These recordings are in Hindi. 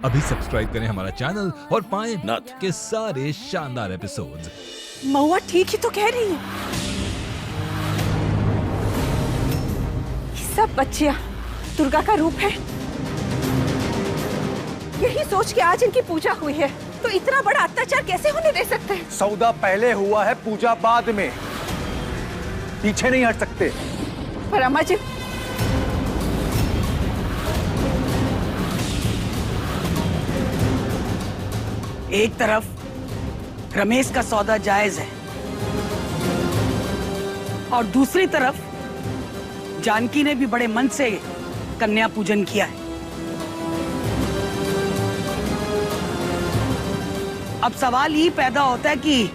अभी सब्सक्राइब करें हमारा चैनल और पाएं नथ के सारे शानदार एपिसोड्स। महुआ ठीक ही तो कह रही है। ये सब बच्चियां दुर्गा का रूप है। यही सोच के आज इनकी पूजा हुई है, तो इतना बड़ा अत्याचार कैसे होने दे सकते हैं? सौदा पहले हुआ है, पूजा बाद में। पीछे नहीं हट सकते। पर अम्मा जी, एक तरफ रमेश का सौदा जायज है और दूसरी तरफ जानकी ने भी बड़े मन से कन्या पूजन किया है। अब सवाल ये पैदा होता है कि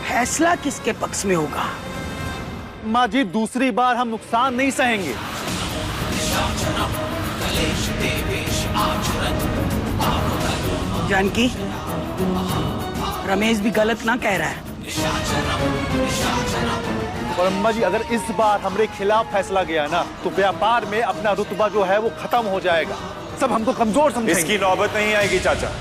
फैसला किसके पक्ष में होगा। माँ जी, दूसरी बार हम नुकसान नहीं सहेंगे। जानकी, रमेश भी गलत ना कह रहा है। और अम्मा जी, अगर इस बार हमारे खिलाफ फैसला गया ना, तो व्यापार में अपना रुतबा जो है वो खत्म हो जाएगा। सब हमको कमजोर समझेंगे। इसकी नौबत नहीं आएगी चाचा।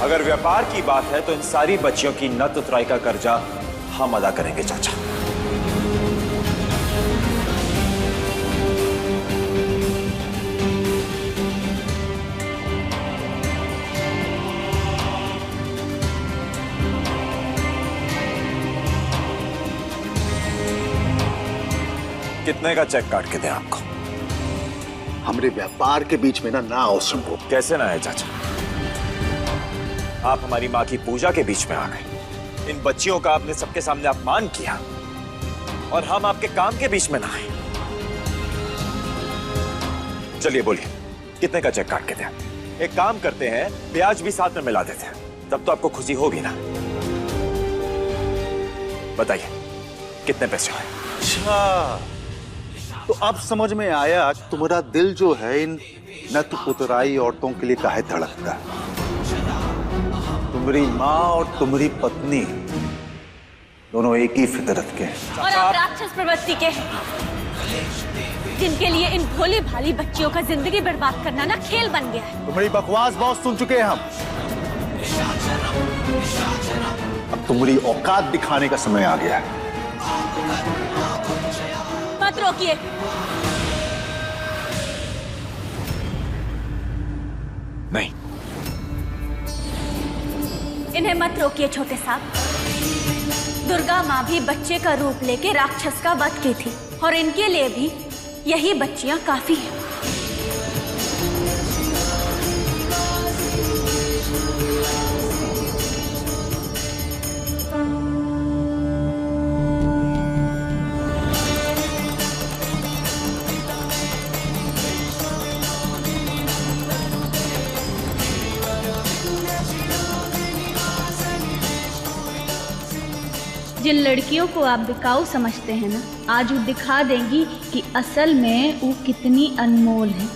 अगर व्यापार की बात है तो इन सारी बच्चियों की नत उतराई का कर्जा हम अदा करेंगे चाचा। कितने का चेक काट के दें आपको? हमारे व्यापार के बीच में ना आओ शंभू। कैसे ना है चाचा? आप हमारी माँ की पूजा के बीच में आ गए। इन बच्चियों का आपने सबके सामने अपमान किया और हम आपके काम के बीच में ना आए। चलिए बोलिए, कितने का चेक काट के दें? एक काम करते हैं, ब्याज भी साथ में मिला देते हैं, तब तो आपको खुशी होगी ना। बताइए कितने पैसे हुए? अच्छा, तो अब समझ में आया तुम्हारा दिल जो है इन नत उतराई औरतों के लिए काहे धड़कता है। तुम्हारी माँ और तुम्हारी पत्नी दोनों एक ही फितरत के हैं। और आप राक्षस प्रवृत्ति के हैं, जिनके लिए इन भोली भाली बच्चियों का जिंदगी बर्बाद करना ना खेल बन गया है। तुम्हारी बकवास बहुत सुन चुके हैं हम। अब तुम्हारी औकात दिखाने का समय आ गया है। मत रोकिए। नहीं, इन्हें मत रोकिए छोटे साहब। दुर्गा माँ भी बच्चे का रूप लेके राक्षस का वध की थी और इनके लिए भी यही बच्चियां काफी हैं। जिन लड़कियों को आप बिकाऊ समझते हैं ना, आज वो दिखा देंगी कि असल में वो कितनी अनमोल है।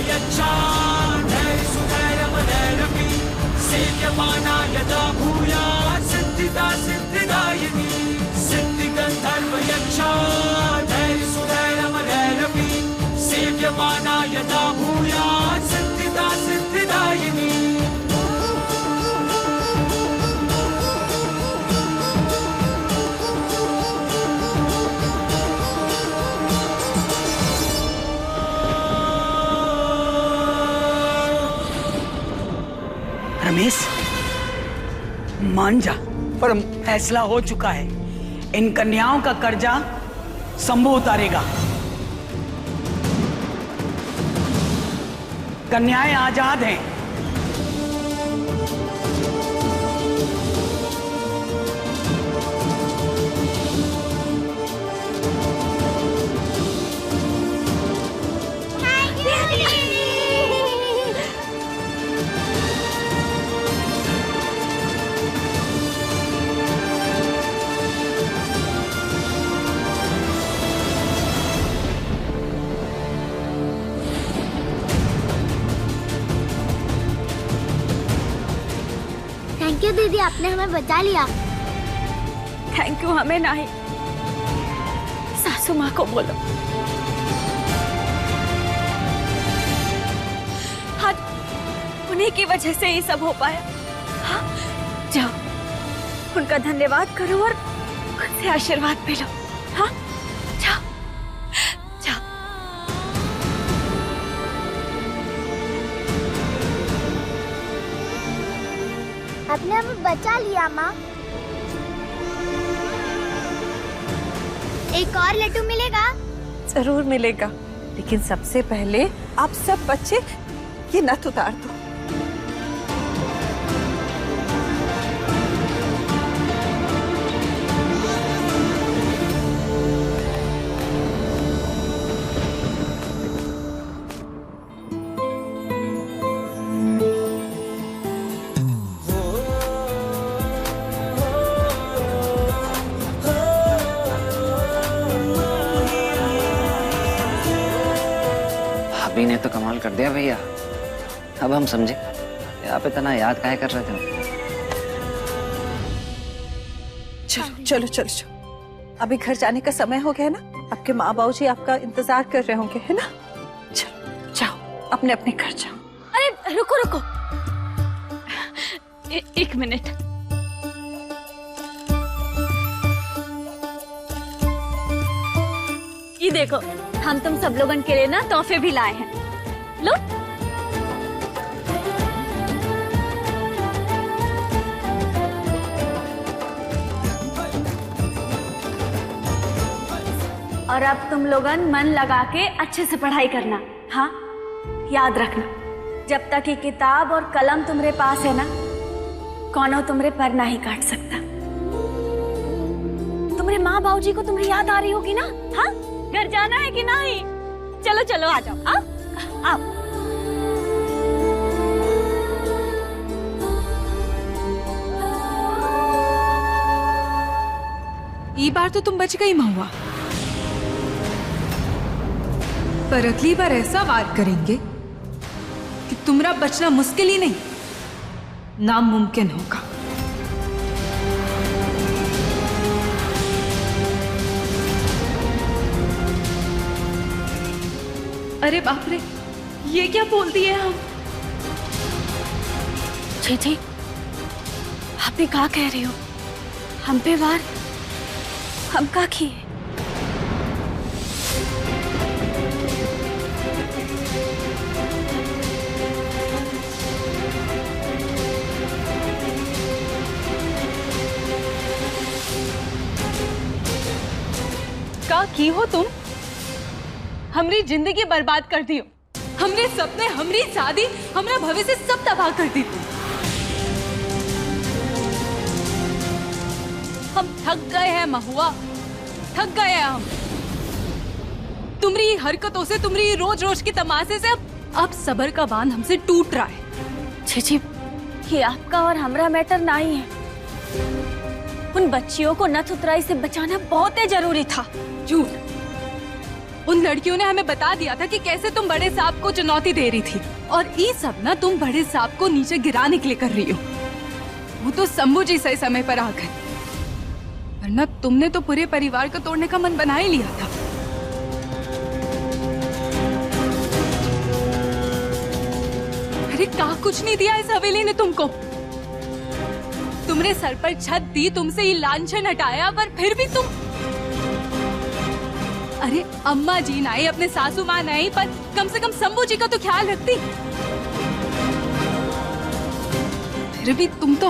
यच्छा धैर्य सुधैर्य यदा भूयात् सिद्धिदा सिद्धिदायिनी सिद्धिगन्धर्व यक्षा धैर्यसुधैर्यमधैर्यपि सेव्यमाना यदा भूयात् सिद्धिदा सिद्धिदायिनी। रमेश मान जा, पर फैसला हो चुका है। इन कन्याओं का कर्जा शंभू उतारेगा। कन्याएं आजाद हैं। थैंक यू दीदी, आपने हमें बचा लिया। थैंक यू हमें नहीं, सासू माँ को बोलो। हाँ, उन्हीं की वजह से ये सब हो पाया। हाँ, जाओ उनका धन्यवाद करो और उनसे आशीर्वाद भी लो। हाँ, जाओ जाओ। आपने हमें बचा लिया माँ। एक और लड्डू मिलेगा? जरूर मिलेगा, लेकिन सबसे पहले आप सब बच्चे ये नथ उतार दो। भाभी ने तो कमाल कर दिया भैया। अब हम समझे आप इतना याद काहे कर रहे थे। चलो चलो चलो चलो, अभी घर जाने का समय हो गया ना। आपके माँ बाबू जी आपका इंतजार कर रहे होंगे, है ना? चलो जाओ, अपने अपने घर जाओ। अरे रुको रुको, एक मिनट। ये देखो, हम तुम सब लोगन के लिए ना तोहफे भी लाए हैं। लो। और अब तुम लोगन मन लगा के अच्छे से पढ़ाई करना। हाँ, याद रखना, जब तक ये किताब और कलम तुम्हारे पास है ना, कौनो तुम्हारे पर नहीं काट सकता। तुम्हारे माँ बाबू जी को तुम्हारी याद आ रही होगी ना? हाँ, घर जाना है कि नहीं? चलो चलो आ जाओ। आओ। ये बार तो तुम बच गई महुआ, पर अगली बार ऐसा वार करेंगे कि तुम्हारा बचना मुश्किल ही नहीं, नामुमकिन होगा। अरे बाप रे, ये क्या बोल दिए हम? जी, आप भी क्या कह रही हो? हम पे वार हम का किए? का की हो तुम? हमरी जिंदगी बर्बाद कर दी हो, हमरे सपने, हमरी शादी, हमरा भविष्य सब तबाह कर दी तुम। हम थक गए हैं महुआ, थक गए हैं हम। तुम्हारी हरकतों से, तुम्हारी रोज रोज की तमाशे से अब सब्र का बांध हमसे टूट रहा है। छी, ये आपका और हमरा मैटर नहीं है। उन बच्चियों को नथ उतराई से बचाना बहुत ही जरूरी था। झूठ। उन लड़कियों ने हमें बता दिया था कि कैसे तुम बड़े सांप को चुनौती दे रही थी, और ये सब ना तुम बड़े सांप को नीचे गिराने के लिए कर रही हो। वो तो शंभू जी सही समय पर आ गए, वरना तुमने तो पूरे परिवार को तोड़ने का मन बना ही लिया था। अरे का कुछ नहीं दिया इस हवेली ने तुमको। तुमने सर पर छत दी, तुमसे ये लांछन हटाया, पर फिर भी तुम। अरे अम्मा जी नहीं, अपने सासू माँ नहीं, पर कम से कम शंभू जी का तो ख्याल रखती। फिर भी तुम तो।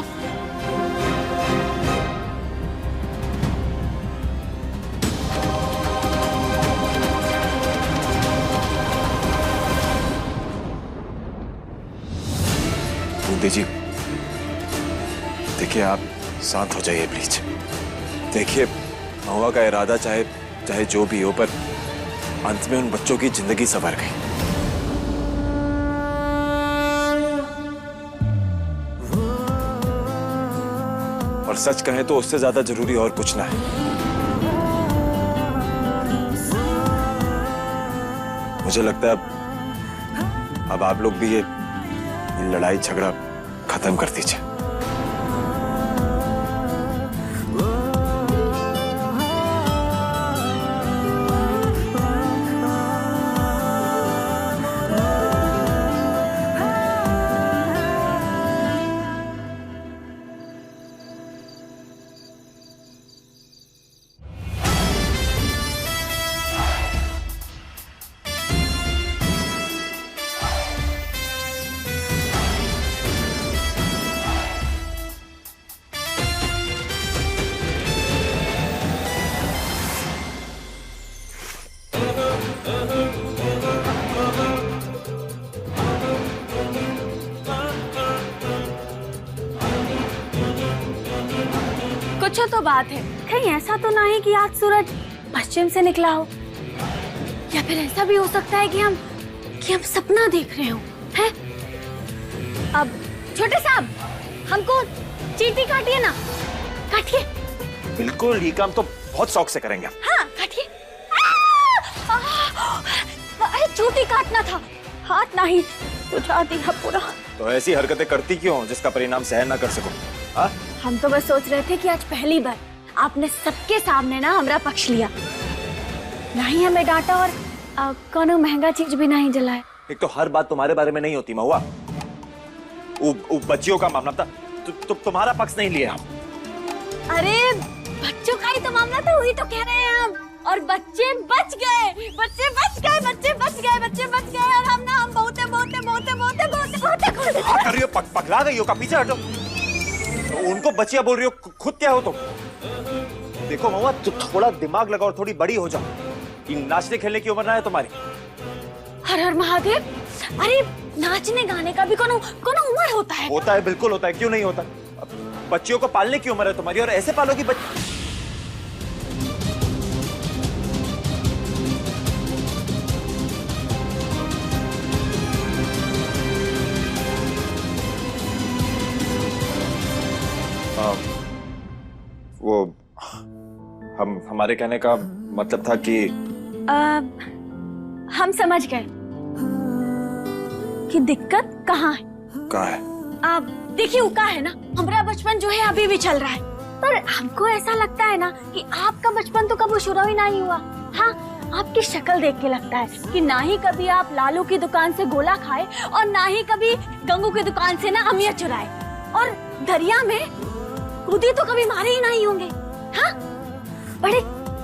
बूंदी जी, देखिए आप शांत हो जाइए प्लीज। देखिए महुआ का इरादा चाहे चाहे जो भी हो, पर अंत में उन बच्चों की जिंदगी संवर गई। और सच कहें तो उससे ज्यादा जरूरी और कुछ ना है। मुझे लगता है अब आप लोग भी ये लड़ाई झगड़ा खत्म कर दीजिए। कुछ तो बात है, कहीं ऐसा तो नहीं कि आज सूरज पश्चिम से निकला हो, या फिर ऐसा भी हो सकता है कि हम सपना देख रहे हो, हैं? अब छोटे साहब, हमको चींटी काटिए ना, काटिए। बिल्कुल, ये काम तो बहुत शौक से करेंगे हम। हाँ, काटिए। अरे चोटी काटना था, हाथ नहीं बुझा दिया पूरा। तो ऐसी हरकतें करती क्यों हो जिसका परिणाम सहन ना कर सको? हाँ? हम तो बस सोच रहे थे कि आज पहली बार आपने सबके सामने ना हमारा पक्ष लिया, नहीं हमें डांटा और कोनो महंगा चीज भी नहीं जलाया। एक तो हर बात तुम्हारे बारे में नहीं होती महुआ। बच्चियों का मामला था, तुम्हारा पक्ष नहीं लिया हम। अरे बच्चों का ही तो मामला था, वही तो कह रहे हैं हम। और बच्चे बच गए, बच्चे बच गए, बच्चे बच गए, बच्चे बच गए। और हम बहुत कर रही हो, पगला गई हो का? पीछे हटो। उनको बच्चियां बोल रही हो, खुद क्या हो तुम? देखो महुआ, थोड़ा दिमाग लगाओ, थोड़ी बड़ी हो जाओ। नाचने खेलने की उम्र ना है तुम्हारी। हर हर महादेव। अरे नाचने गाने का भी कोनो उम्र होता है? होता है, बिल्कुल होता है, क्यों नहीं होता? बच्चियों को पालने की उम्र है तुम्हारी, और ऐसे पालोगी बच्ची। वो हमारे कहने का मतलब था कि हम समझ गए कि दिक्कत कहाँ है। कहाँ है? आप देखिए, का है ना, हमारा बचपन जो है अभी भी चल रहा है, पर हमको ऐसा लगता है ना कि आपका बचपन तो कभी शुरू ही नहीं हुआ। हाँ, आपकी शक्ल देख के लगता है कि ना ही कभी आप लालू की दुकान से गोला खाए और ना ही कभी गंगू की दुकान से ना अमिया चुराए, और दरिया में कूदी तो कभी मारे ही नहीं होंगे। हाँ, बड़े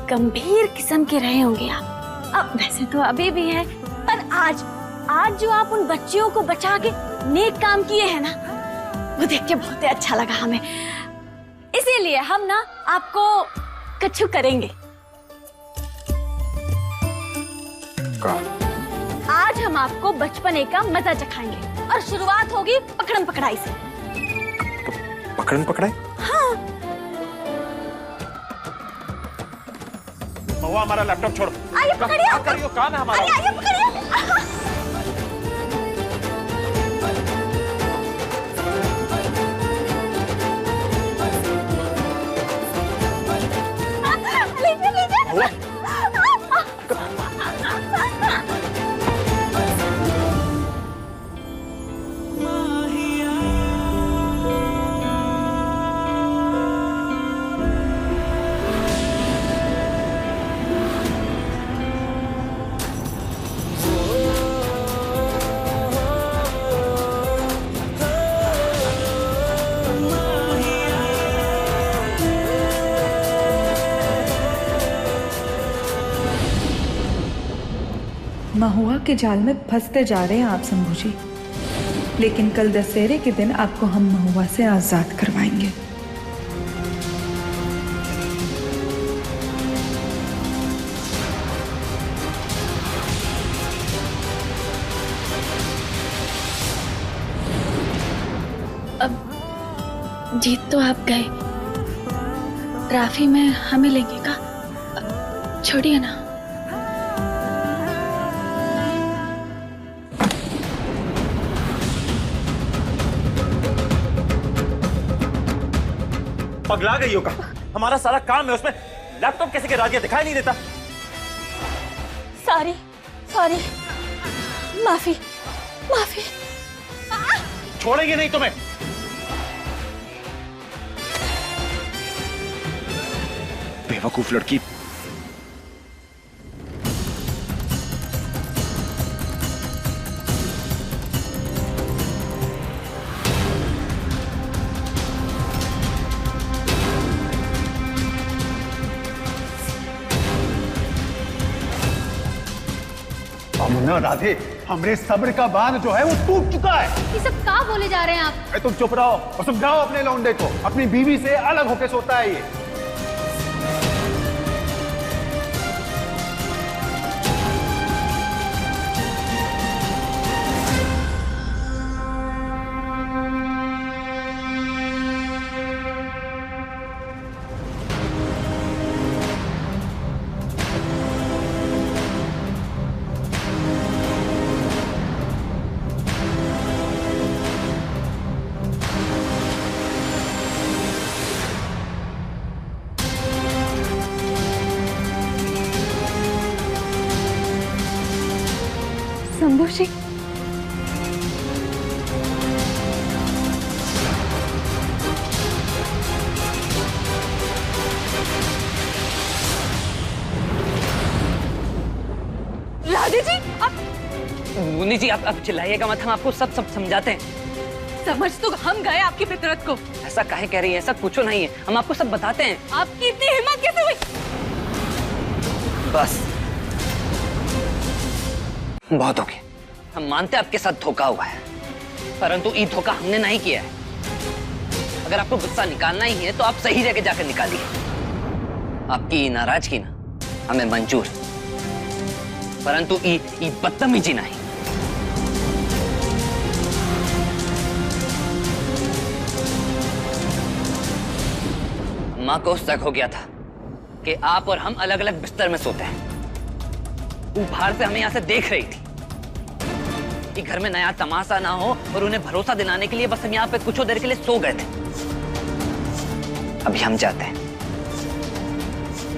गंभीर किस्म के रहे होंगे आप। अब वैसे तो अभी भी है, पर आज जो आप उन बच्चियों को बचा के नेक काम किए हैं ना, वो देख के बहुत ही अच्छा लगा हमें। इसीलिए हम ना आपको कछु करेंगे। आज हम आपको बचपने का मजा चखाएंगे, और शुरुआत होगी पकड़म पकड़ाई से। पकड़न पकड़ाई? हाँ। महुआ, हमारा लैपटॉप छोड़ो। आइए पकड़िए। क्या कर रही हो? काम है हमारा। आइए पकड़िए। महुआ के जाल में फंसते जा रहे हैं आप शंभू जी, लेकिन कल दशहरे के दिन आपको हम महुआ से आजाद करवाएंगे। अब जीत तो आप गए, ट्रॉफी में हमें लेंगे का? छोड़िए ना। पगला गई हो का? हमारा सारा काम है उसमें लैपटॉप कैसे गिरा दिया, दिखाई नहीं देता। सॉरी सॉरी, माफी माफी। छोड़ेंगे नहीं तुम्हें। बेवकूफ लड़की। अमुना राधे, हमरे सब्र का बांध जो है वो टूट चुका है। ये सब क्या बोले जा रहे हैं आप? तुम चुप रहो और समझाओ अपने लौंडे को, अपनी बीवी से अलग होके सोता है ये। शंभू जी, राधे जी, आप मुन्नी जी आप चिल्लाइएगा मत, हम आपको सब समझाते हैं। समझ तो हम गए आपकी फितरत को। ऐसा काहे कह रही है? ऐसा कुछ नहीं है, हम आपको सब बताते हैं। आपकी इतनी हिम्मत कैसे हुई? बस बहुत हो गया, हम मानते हैं आपके साथ धोखा हुआ है, परंतु ये धोखा हमने नहीं किया है। अगर आपको गुस्सा निकालना ही है तो आप सही जगह जाकर निकालिए। आपकी नाराजगी ना हमें मंजूर है, परंतु ये बदतमीजी नहीं। माँ को शक हो गया था कि आप और हम अलग अलग बिस्तर में सोते हैं। वो बाहर से हमें यहाँ से देख रही थी कि घर में नया तमाशा ना हो, और उन्हें भरोसा दिलाने के लिए बस हम यहाँ पे कुछ देर के लिए सो गए थे। अभी हम जाते हैं।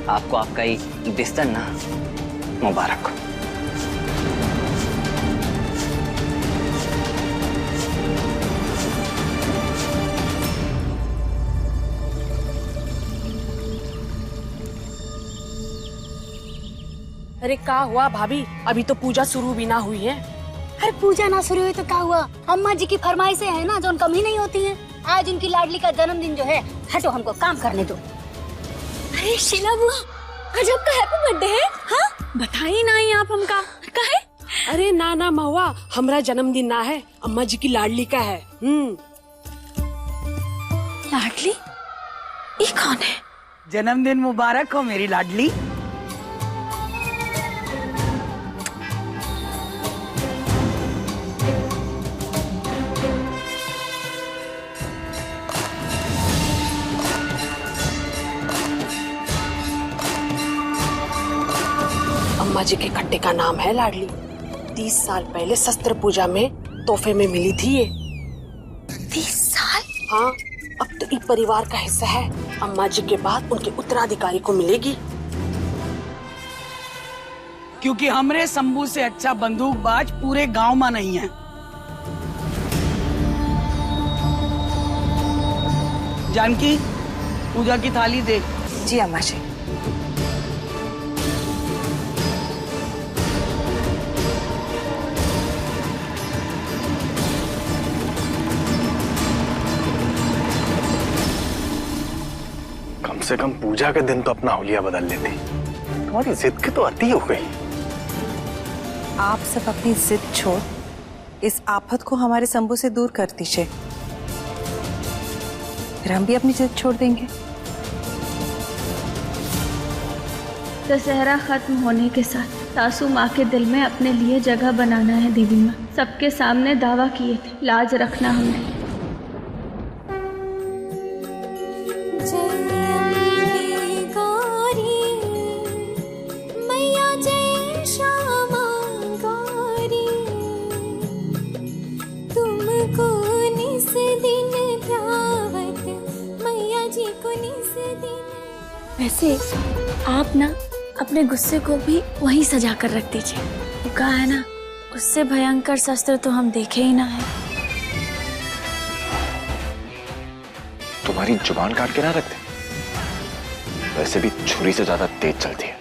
आपको आपका ये बिस्तर ना मुबारक हो। अरे क्या हुआ भाभी, अभी तो पूजा शुरू भी ना हुई है। अरे पूजा ना शुरू हुई तो क्या हुआ, अम्मा जी की फरमाइशें है ना जो कम ही नहीं होती हैं। आज उनकी लाडली का जन्मदिन जो है, हटो हमको काम करने दो। अरे शीला बुआ, आज आपका हैप्पी बर्थडे है? हाँ, बताइए ना ही आप हमका काहे? अरे ना ना महुआ, हमारा जन्मदिन ना है, अम्मा जी की लाडली का है। लाडली? ये कौन है? जन्मदिन मुबारक हो मेरी लाडली। अम्मा जी के खट्टे का नाम है लाडली। 30 साल पहले शस्त्र पूजा में तोहफे में मिली थी ये। 30 साल? हाँ, अब तो एक परिवार का हिस्सा है। अम्मा जी के बाद उनके उत्तराधिकारी को मिलेगी। क्योंकि हमरे शंभू से अच्छा बंदूकबाज पूरे गांव में नहीं है। जानकी, पूजा की थाली दे। जी अम्मा जी। कम से कम पूजा के दिन तो अपना हुलिया बदल लेती। तुम्हारी जिद की तो अति हो गई। आप सब अपनी जिद छोड़ इस आफत को हमारे शंभू से दूर कर दीजिए, फिर हम भी अपनी जिद छोड़ देंगे। दशहरा खत्म होने के साथ सासू माँ के दिल में अपने लिए जगह बनाना है देवी माँ। सबके सामने दावा किए थे, लाज रखना हमने। वैसे आप ना अपने गुस्से को भी वहीं सजा कर रख दीजिए। वो कहा है ना, उससे भयंकर शस्त्र तो हम देखे ही ना है। तुम्हारी जुबान काट के ना रखते, वैसे भी छुरी से ज्यादा तेज चलती है।